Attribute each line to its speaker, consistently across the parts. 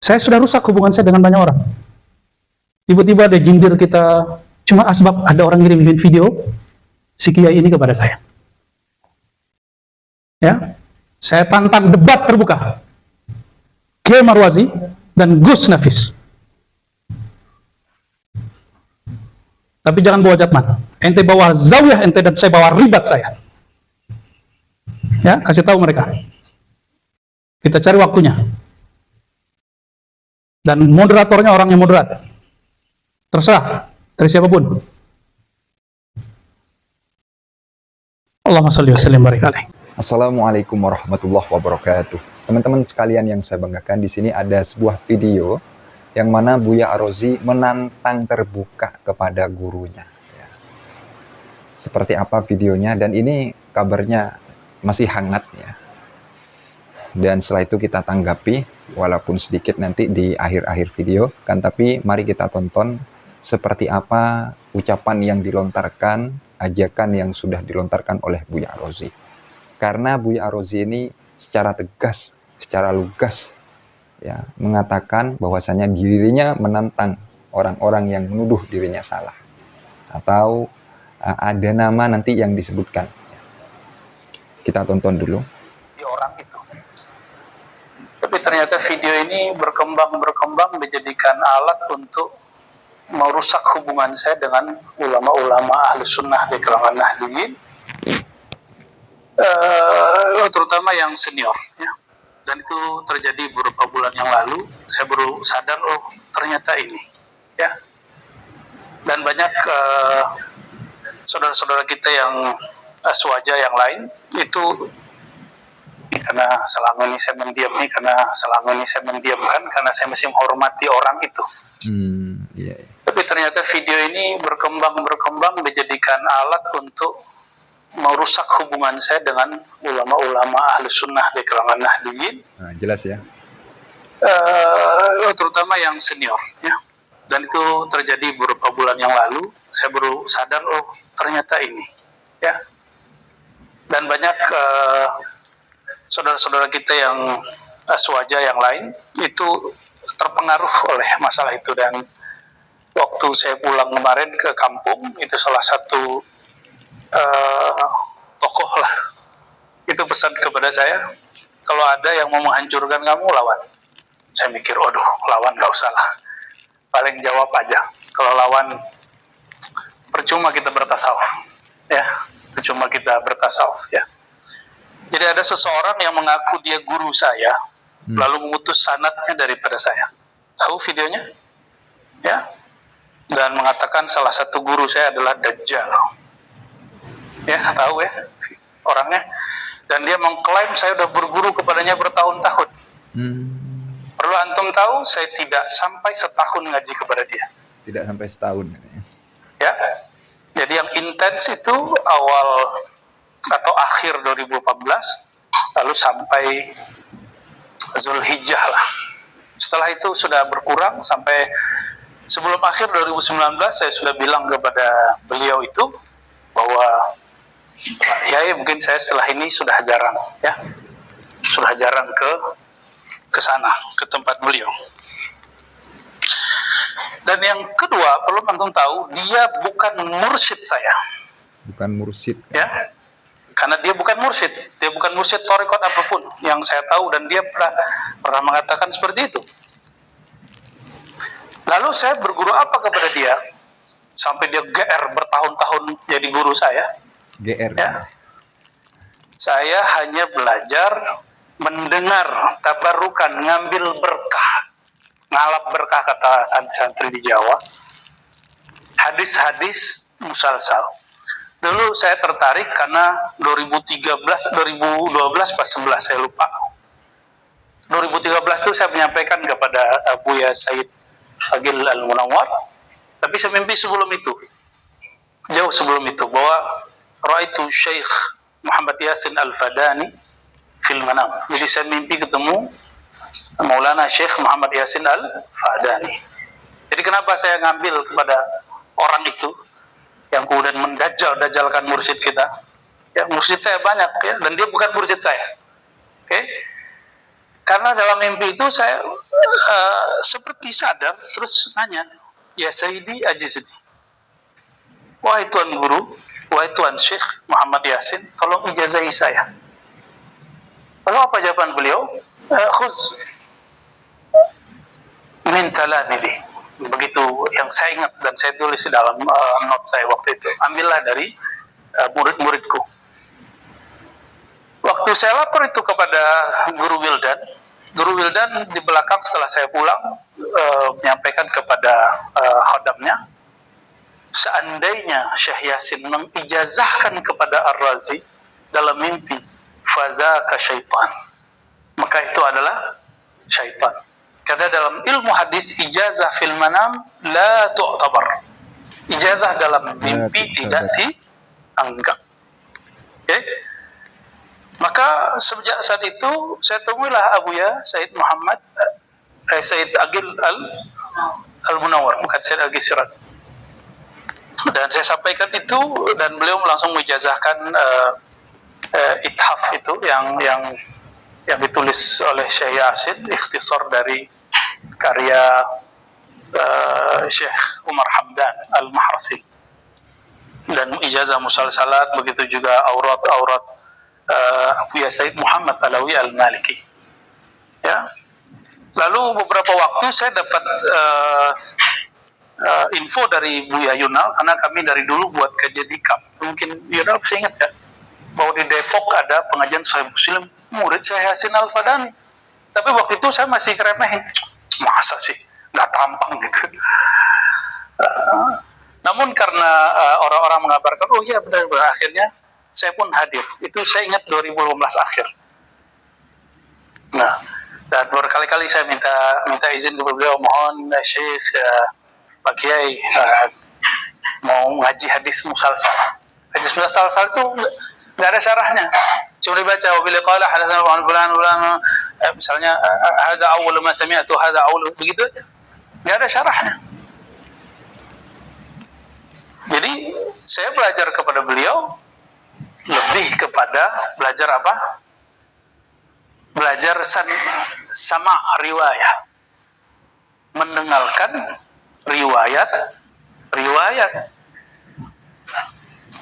Speaker 1: Saya sudah rusak hubungan saya dengan banyak orang. Tiba-tiba ada jindir kita, cuma asbab ada orang ngirim video si kiai ini kepada saya. Ya, saya tantang debat terbuka. Kiai Marwazi dan Gus Nafis. Tapi jangan bawa jatman. Ente bawa zawiyah ente dan saya bawa ribat saya. Ya, kasih tahu mereka. Kita cari waktunya. Dan moderatornya orang yang moderat. Terserah dari siapapun. Allahumma shalli wa sallim barik alaih.
Speaker 2: Assalamualaikum warahmatullahi wabarakatuh. Teman-teman sekalian yang saya banggakan, di sini ada sebuah video yang mana Buya Ar-Razi menantang terbuka kepada gurunya. Ya. Seperti apa videonya, dan ini kabarnya masih hangat ya. Dan setelah itu kita tanggapi, walaupun sedikit nanti di akhir-akhir video kan, tapi mari kita tonton seperti apa ucapan yang dilontarkan, ajakan yang sudah dilontarkan oleh Buya Ar-Razi. Karena Buya Ar-Razi ini secara tegas, secara lugas ya, mengatakan bahwasanya dirinya menantang orang-orang yang menuduh dirinya salah, atau ada nama nanti yang disebutkan. Kita tonton dulu.
Speaker 1: Orang itu. Tapi ternyata video ini berkembang dijadikan alat untuk merusak hubungan saya dengan ulama-ulama ahli sunnah di kalangan Nahdliyin, terutama yang senior ya. Dan itu terjadi beberapa bulan yang lalu. Saya baru sadar, oh ternyata ini ya. Dan banyak saudara-saudara kita yang aswaja yang lain itu, karena selama ini saya mendiamkan, karena saya masih menghormati orang itu.
Speaker 2: Yeah.
Speaker 1: Tapi ternyata video ini berkembang dijadikan alat untuk merusak hubungan saya dengan ulama-ulama ahli sunnah di kalangan Nahdliyin.
Speaker 2: Nah, jelas ya.
Speaker 1: Terutama yang senior ya. Dan itu terjadi beberapa bulan yang lalu. Saya baru sadar, oh ternyata ini ya. Dan banyak saudara-saudara kita yang aswaja yang lain itu terpengaruh oleh masalah itu. Dan waktu saya pulang kemarin ke kampung, itu salah satu tokoh lah itu pesan kepada saya, kalau ada yang mau menghancurkan kamu, lawan. Saya mikir, waduh, lawan gak usah lah, paling jawab aja. Kalau lawan, percuma kita bertasawuf ya, Jadi ada seseorang yang mengaku dia guru saya, lalu mengutus sanadnya daripada saya. Tahu videonya ya, dan mengatakan salah satu guru saya adalah Dajjal ya, tahu ya orangnya. Dan dia mengklaim saya sudah berguru kepadanya bertahun-tahun. Perlu antum tahu, saya tidak sampai setahun ngaji kepada dia.
Speaker 2: Tidak sampai setahun
Speaker 1: ya. Jadi yang intens itu awal atau akhir 2014, lalu sampai Zulhijjah lah. Setelah itu sudah berkurang sampai sebelum akhir 2019. Saya sudah bilang kepada beliau itu bahwa ya mungkin saya setelah ini sudah jarang ke sana, ke tempat beliau. Dan yang kedua, perlu antum tahu, dia bukan mursyid saya.
Speaker 2: Bukan mursyid
Speaker 1: ya, karena dia bukan mursyid tarekat apapun yang saya tahu, dan dia pernah mengatakan seperti itu. Lalu saya berguru apa kepada dia sampai dia GR bertahun-tahun jadi guru saya?
Speaker 2: GR
Speaker 1: ya. Saya hanya belajar mendengar tabarukan, ngambil berkah, ngalap berkah kata santri-santri di Jawa, hadis-hadis musalsal. Dulu saya tertarik karena 2012 pas 11 saya lupa. 2013 itu saya menyampaikan kepada Buya Said Agil Al-Munawwar, tapi saya mimpi sebelum itu, jauh sebelum itu, bahwa Ra'aitu Syekh Muhammad Yasin Al-Fadani fil manam. Jadi saya mimpi ketemu Maulana Syekh Muhammad Yasin Al-Fadani. Jadi kenapa saya ngambil kepada orang itu yang kemudian mendajjalkan mursyid kita? Ya, mursyid saya banyak ya, dan dia bukan mursyid saya. Oke? Karena dalam mimpi itu saya seperti sadar, terus nanya, ya Sayyidi ajizni, wahai Tuan Guru, wahai Tuan Syekh Muhammad Yasin, tolong ijazahi saya. Lalu apa jawaban beliau? Khuz min talamizi. Begitu yang saya ingat dan saya tulis di dalam note saya waktu itu. Ambillah dari murid-muridku. Waktu saya lapor itu kepada Guru Wildan di belakang setelah saya pulang menyampaikan kepada khodamnya, seandainya Syekh Yasin mengijazahkan kepada Ar-Razi dalam mimpi, fazaka syaitan, maka itu adalah syaitan. Karena dalam ilmu hadis, ijazah fil manam la tu'tabar. Ijazah dalam mimpi tidak dianggap. Okay? Maka sejak saat itu saya temuilah Abuya Said Muhammad Said Agil Al-Munawar, bukan Said Agil Sirat. Dan saya sampaikan itu dan beliau langsung mengijazahkan ithaf itu yang ditulis oleh Syekh Yasin, ikhtisar dari karya Syekh Umar Hamdan Al-Mahrasi, dan ijazah musalsalat, begitu juga aurat-aurat Abuya Said Muhammad Alawi Al-Maliki. Ya. Lalu beberapa waktu saya dapat info dari Buya Yunal, karena kami dari dulu buat kajian dikam. Mungkin Yunal saya ingat ya, bahwa di Depok ada pengajian Sahih Muslim, murid saya Yasin Al-Fadani. Tapi waktu itu saya masih keremehin, masa sih nggak tampang gitu. Namun karena orang-orang mengabarkan, oh iya benar-benar, akhirnya saya pun hadir. Itu saya ingat 2015 akhir. Nah, dan berkali-kali saya minta izin kepada beliau, mohon Syekh Pak Kiai mau ngaji hadis musalsal. Hadis musalsal itu nggak ada syarahnya, cuma dibaca wabila qala hadatsana fulan misalnya hadza awwal ma sami'tu hadza awwal, begitu aja, nggak ada syarahnya. Jadi saya belajar kepada beliau lebih kepada belajar apa? Belajar sama riwayah, mendengarkan riwayat.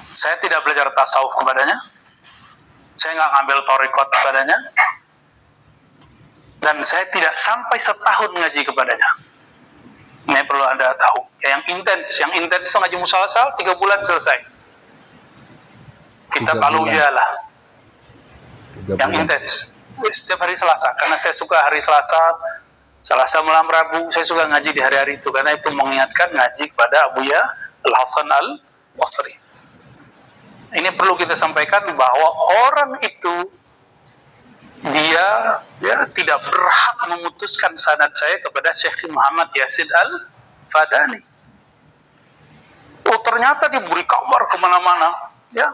Speaker 1: Saya tidak belajar tasawuf kepadanya, saya nggak ngambil thariqat kepadanya, dan saya tidak sampai setahun ngaji kepadanya. Ini perlu Anda tahu. Yang intens itu ngaji musalsal 3 bulan selesai. Kita palu jalah. Yang intens setiap hari Selasa, karena saya suka hari Selasa malam Rabu, saya suka ngaji di hari-hari itu, karena itu mengingatkan ngaji kepada Abuya Al-Hasan Al-Basri. Ini perlu kita sampaikan bahwa orang itu dia tidak berhak memutuskan sanad saya kepada Syekh Muhammad Yasin Al-Fadani. Oh, ternyata diberi kabar kemana-mana, ya.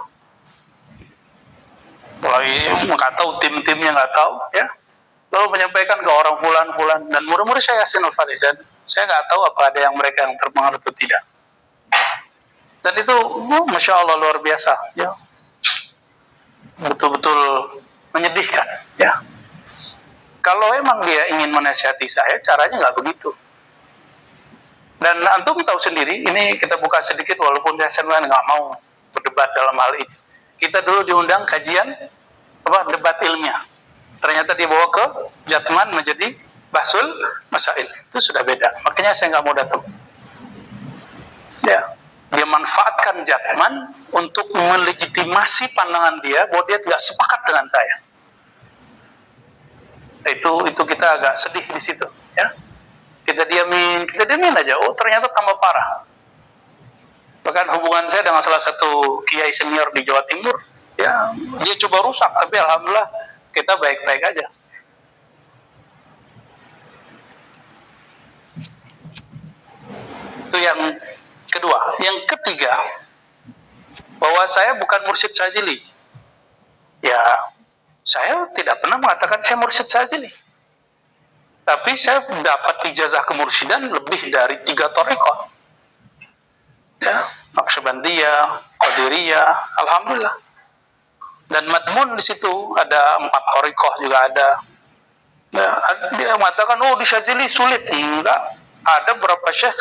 Speaker 1: Mulai nggak tahu, tim-timnya nggak tahu, ya. Lalu menyampaikan ke orang fulan, dan murid-murid saya Yasin Al-Fadani, dan saya nggak tahu apa ada yang mereka yang terpengaruh atau tidak. Dan itu, masya Allah, luar biasa, ya, betul-betul menyedihkan, ya. Kalau emang dia ingin menasihati saya, caranya nggak begitu. Dan antum tahu sendiri, ini kita buka sedikit, walaupun saya nggak mau berdebat dalam hal ini. Kita dulu diundang kajian debat ilmiah, ternyata dibawa ke Jatman menjadi bahsul masail, itu sudah beda. Makanya saya nggak mau datang. Ya, dia manfaatkan Jatman untuk melegitimasi pandangan dia bahwa dia tidak sepakat dengan saya. Itu kita agak sedih di situ, ya. Kita diamin aja. Oh, ternyata tambah parah. Bahkan hubungan saya dengan salah satu kiai senior di Jawa Timur, ya, dia coba rusak, tapi alhamdulillah kita baik-baik aja. Itu yang kedua. Yang ketiga, bahwa saya bukan mursyid Syadzili. Ya, saya tidak pernah mengatakan saya mursyid Syadzili. Tapi saya dapat ijazah kemursidan lebih dari 3 thariqah. Ya, Naqsyabandiyah, Qadiriyah, alhamdulillah. Dan madmun di situ ada 4 thariqah juga ada. Ya, dia mengatakan, oh di Syadzili sulit. Enggak. Ada beberapa syekh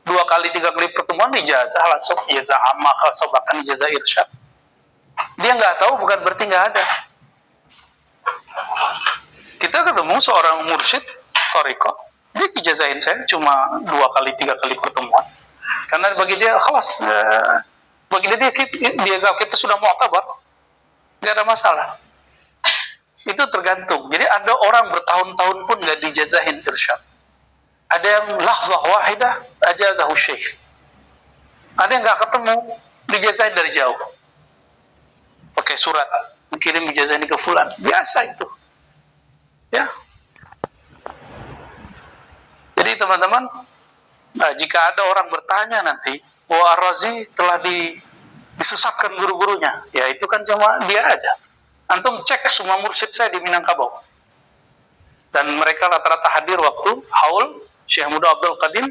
Speaker 1: 2 kali 3 kali pertemuan ijazah langsung, ijazah amma khasab, bahkan ijazah irsyad. Dia nggak tahu bukan berarti nggak ada. Kita ketemu seorang mursyid Toriko, dia ijazahin saya cuma 2 kali 3 kali pertemuan. Karena bagi dia khalas, bagi dia kita sudah mu'tabar, nggak ada masalah. Itu tergantung. Jadi ada orang bertahun-tahun pun nggak dijazahin irsyad. Ada yang lahzah wahidah ajazahu syekh. Ada yang nggak ketemu, dijazahin dari jauh. Pakai surat, kirim ijazah ini ke fulan. Biasa itu. Ya. Jadi teman-teman, nah, jika ada orang bertanya nanti, bahwa Ar-Razi telah disusahkan guru-gurunya, ya itu kan cuma dia aja. Antum cek semua mursyid saya di Minangkabau. Dan mereka rata-rata hadir waktu haul Syekh Muda Abdul Qadim,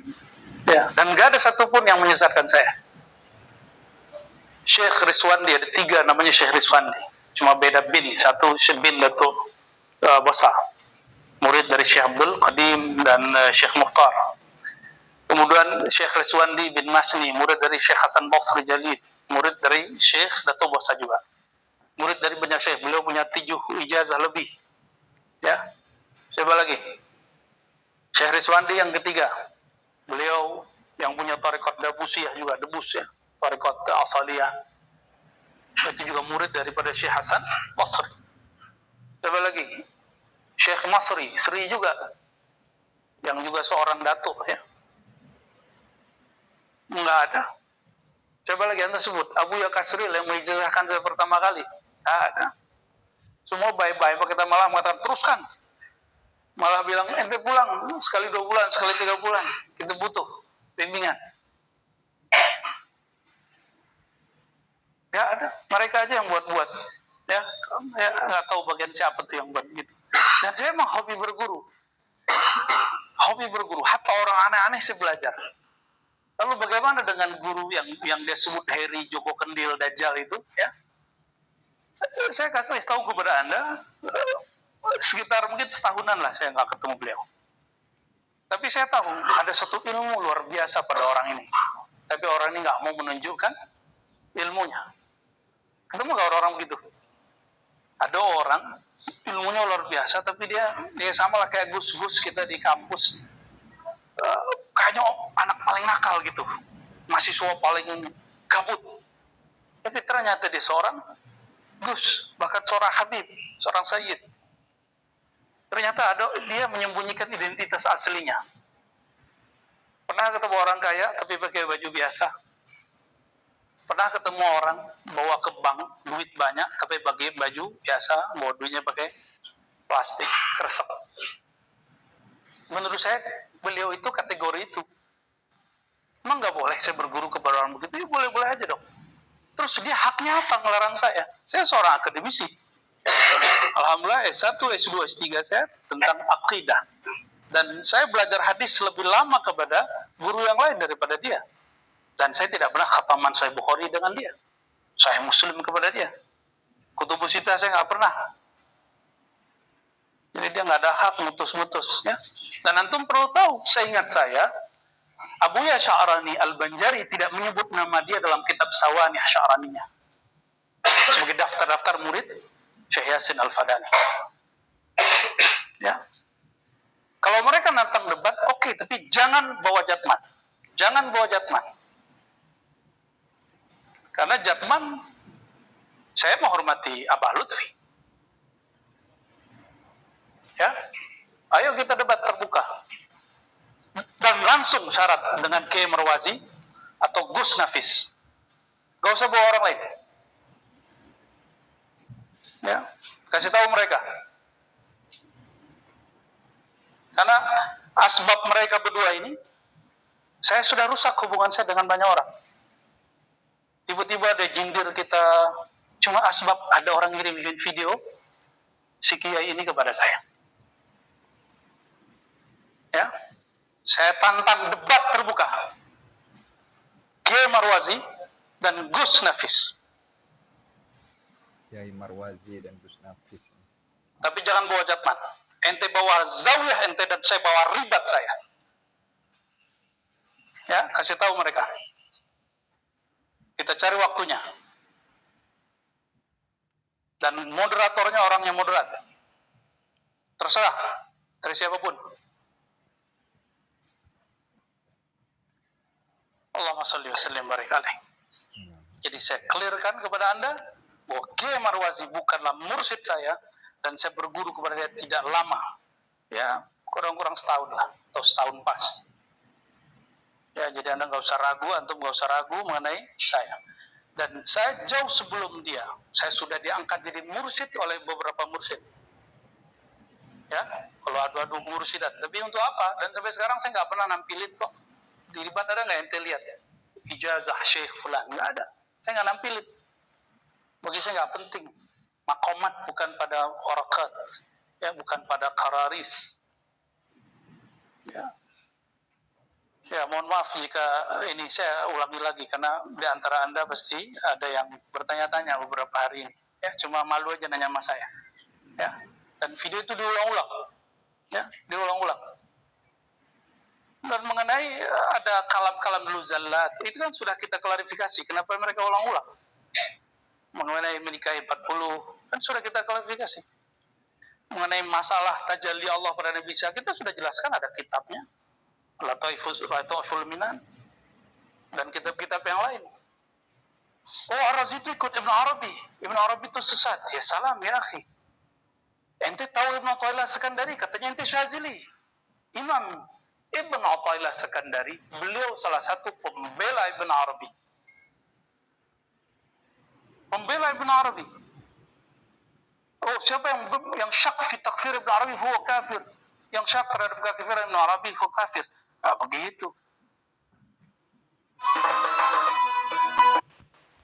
Speaker 1: ya, dan nggak ada satupun yang menyesatkan saya. Syekh Rizwandi, ada 3 namanya Syekh Rizwandi, cuma beda bin, satu Syekh bin Datuk Bosa, murid dari Syekh Abdul Qadim dan Syekh Mukhtar. Kemudian Syekh Rizwandi bin Masni, murid dari Syekh Hasan Basri Jalil, murid dari Syekh Datuk Bosa juga, murid dari banyak syekh. Beliau punya 7 ijazah lebih. Ya, siapa lagi? Syekh Rizwandi yang ketiga, beliau yang punya tarekat Dabusiyah juga, Debus ya, tarekat Asaliyah. Itu juga murid daripada Syekh Hasan Basri. Siapa lagi? Syekh Masri, Sri juga, yang juga seorang datuk ya. Enggak ada. Coba lagi anda sebut Abu Yakasril yang mengijazahkan saya pertama kali. Ada. Semua baik-baik, kita malah mengatakan teruskan. Malah bilang ente pulang sekali 2 bulan, sekali 3 bulan. Kita butuh bimbingan. Ya ada, mereka aja yang buat-buat. Ya nggak tahu bagian siapa tuh yang buat gitu. Dan saya emang hobi berguru. Hobi berguru, hatta orang aneh-aneh saya belajar. Lalu bagaimana dengan guru yang dia sebut Heri Joko Kendil Dajjal itu, ya? Saya kasih tahu kepada Anda, sekitar mungkin setahunan lah saya nggak ketemu beliau. Tapi saya tahu ada satu ilmu luar biasa pada orang ini. Tapi orang ini nggak mau menunjukkan ilmunya. Ketemu nggak orang-orang begitu? Ada orang ilmunya luar biasa, tapi dia sama lah kayak Gus-Gus kita di kampus. Kayaknya anak paling nakal gitu, mahasiswa paling gabut. Tapi ternyata dia seorang Gus, bahkan seorang Habib, seorang Sayyid. Ternyata dia menyembunyikan identitas aslinya. Pernah ketemu orang kaya tapi pakai baju biasa. Pernah ketemu orang bawa ke bank duit banyak tapi pakai baju biasa, bawa duitnya pakai plastik, kresek. Menurut saya beliau itu kategori itu. Emang nggak boleh saya berguru kepada orang begitu? Ya boleh-boleh aja dong. Terus dia haknya apa ngelarang saya? Saya seorang akademisi. Alhamdulillah S1, S2, S3 saya tentang akidah. Dan saya belajar hadis lebih lama kepada guru yang lain daripada dia. Dan saya tidak pernah khataman Sahih Bukhari dengan dia. Sahih Muslim kepada dia. Kutubus Sittah saya nggak pernah. Jadi dia nggak ada hak mutus-mutus. Ya. Dan antum perlu tahu, seingat saya, Abuya Sya'rani Al-Banjari tidak menyebut nama dia dalam kitab Sawanih Sya'raninya. Sebagai daftar-daftar murid Syekh Yasin Al-Fadani. Ya. Kalau mereka nantang debat, oke, tapi jangan bawa Jatman. Jangan bawa Jatman. Karena Jatman, saya menghormati Abah Lutfi. Ya, ayo kita debat terbuka. Dan langsung syarat dengan Kiai Marwazi atau Gus Nafis. Gak usah bawa orang lain. Ya, kasih tahu mereka. Karena asbab mereka berdua ini, saya sudah rusak hubungan saya dengan banyak orang. Tiba-tiba ada jindir kita, cuma asbab ada orang ngirim video si Kiai ini kepada saya. Ya, saya tantang debat terbuka. Kiai Marwazi dan Gus Nafis.
Speaker 2: Kiai Marwazi dan Gus Nafis.
Speaker 1: Tapi jangan bawa Jatman. Ente bawa zawiyah ente dan saya bawa ribat saya. Ya, kasih tahu mereka. Kita cari waktunya. Dan moderatornya orang yang moderat. Terserah dari siapapun. Allahumma sholli wa sallim barik alaih. Jadi saya clearkan kepada Anda bahwa Kiai Marwazi bukanlah mursyid saya dan saya berguru kepada dia tidak lama. Ya, kurang-kurang setahun lah atau setahun pas. Ya, jadi Anda nggak usah ragu, antum nggak usah ragu mengenai saya. Dan saya jauh sebelum dia, saya sudah diangkat jadi mursyid oleh beberapa mursyid. Ya, kalau adu-adu mursyidat. Tapi untuk apa? Dan sampai sekarang saya nggak pernah nampilin kok. Di ribat ada nggak ente lihat? Ijazah Syekh Fulan nggak ada. Saya nggak nampilin. Bagi saya nggak penting. Makomat bukan pada warakat, ya, bukan pada kararis. Ya. Ya, mohon maaf jika ini saya ulangi lagi karena di antara Anda pasti ada yang bertanya-tanya beberapa hari ini. Ya, cuma malu aja nanya sama saya. Ya. Dan video itu diulang-ulang. Ya, diulang-ulang. Dan mengenai ada kalam-kalam dulu zallat, itu kan sudah kita klarifikasi. Kenapa mereka ulang-ulang? Mengenai menikahi 40, kan sudah kita klarifikasi. Mengenai masalah tajalli Allah pada Nabi Isa, kita sudah jelaskan ada kitabnya. Lataiful Minan dan kitab-kitab yang lain. Oh, Ar-Razi itu ikut Ibn Arabi. Ibn Arabi itu sesat. Ya salam ya akhi. Ente tahu Ibn Athaillah Sekandari, katanya ente Syazili. Imam Ibn Athaillah Sekandari, beliau salah satu pembela Ibn Arabi. Pembela Ibn Arabi. Oh, siapa yang syak fi takfir Ibn Arabi, huwa kafir. Yang syak terhadap kafiran Ibn Arabi, huwa kafir. Nah, begitu.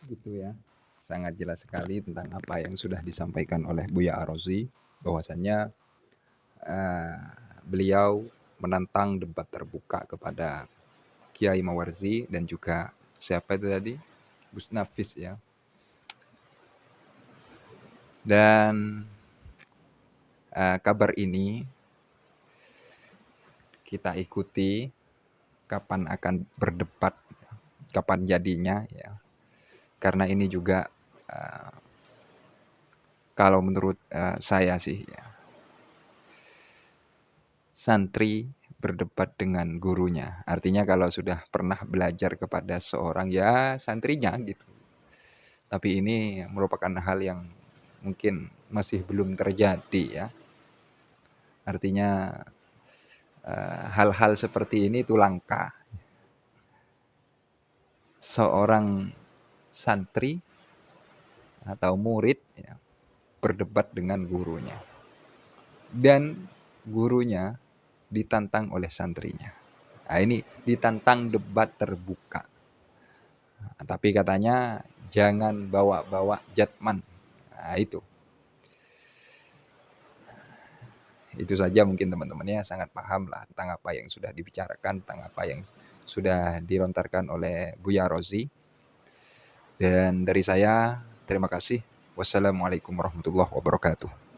Speaker 2: Gitu ya. Sangat jelas sekali tentang apa yang sudah disampaikan oleh Buya Ar-Razi, bahwasannya beliau menantang debat terbuka kepada Kiai Mawarzi dan juga siapa itu tadi? Gus Nafis ya. Dan kabar ini kita ikuti kapan akan berdebat, kapan jadinya ya. Karena ini juga kalau menurut saya sih ya, santri berdebat dengan gurunya. Artinya kalau sudah pernah belajar kepada seorang ya santrinya gitu. Tapi ini merupakan hal yang mungkin masih belum terjadi ya. Artinya hal-hal seperti ini itu langka. Seorang santri atau murid ya, berdebat dengan gurunya. Dan gurunya ditantang oleh santrinya. Nah, ini ditantang debat terbuka. Nah, tapi katanya jangan bawa-bawa jatman. Nah, itu saja mungkin teman-temannya sangat paham lah tentang apa yang sudah dibicarakan, tentang apa yang sudah dilontarkan oleh Buya Ar-Razi. Dan dari saya terima kasih. Wassalamualaikum warahmatullahi wabarakatuh.